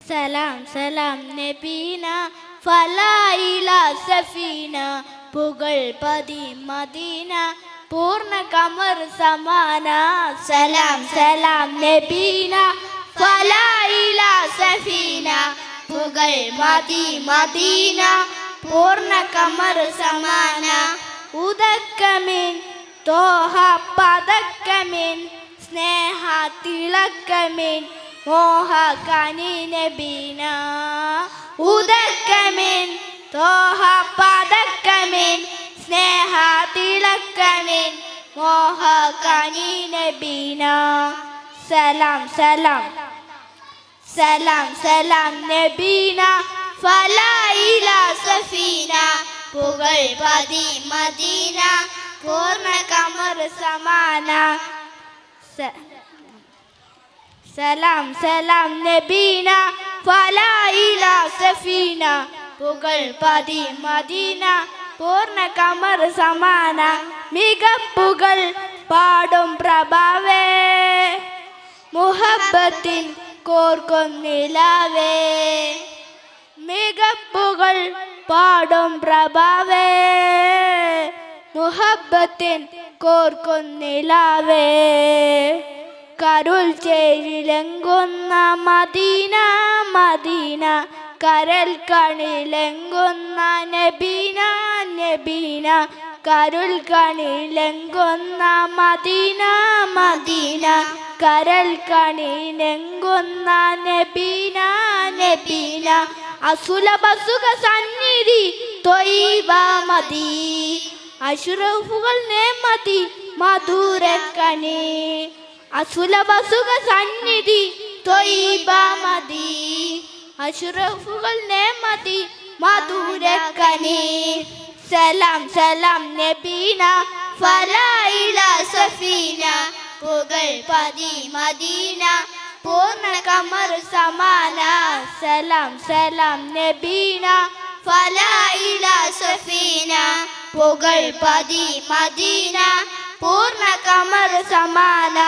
സലാം സലാം നബീന ഫലായില സഫീന പുകൾ പതി മദീന പൂർണ്ണ കമർ സമാന. സലാം സലാം നബീന ഫലായില സഫീന പുകൾ മതി മദീന പൂർണ്ണ കമർ സമാന. ഉദക്കമിൻ തോഹ പതക്കമിൻ സ്നേഹ തിളക്കമിൻ മോഹ കനി നബീന. ഉദക്കമിൻ തോഹ പതക്കമിൻ സ്നേഹ തിളക്കമിൻ മോഹ കനി നബീന. സലാം സലാം സലാം സലാം നബീന ഫലായില സഫീന പുകൾ പതി മദീന പൂർണ്ണ കമർ സമാന. സലാം സലാം നബീന ഫലായില സഫീന പുകൾ പതി മദീന പൂർണ്ണ കമർ സമാന. മികപ്പുകൾ പാടും പ്രഭാവേ മുഹബത്തിൻ കോർക്കൊന്നിലാവേ. മികപ്പുകൾ പാടും പ്രഭാവേ മുഹബത്തിൻ കോർക്കൊന്നിലാവേ. കരുൾ ചേരിലെങ്കുന്ന മദീന മദീന കരൽ കണിലെങ്കുന്ന നബീന നബീന കരുൾ കണിലെങ്കുന്ന മദീന മദീന കരൽ കണിലെങ്കുന്ന നബീന നബീന. അസുലഭ സുഖ സന്നിധി ത്വയ്ബ മദി അഷ്റഫുകൾ നേമതി മധുരക്കണി. അസുലഭ സുഖ സന്നിധി ത്വയ്ബ മദി അഷ്റഫുകൾ നേമതി മധുരക്കണി. സലാം സലാം നബീന ഫലായില സഫീന പുകൾ പതി മദീന പൂർണ്ണ കമർ സമാന. സലാം സലാം നബീന ഫലായില സഫീന പുകൾ പതി മദീന പൂർണ്ണ കമർ സമാന.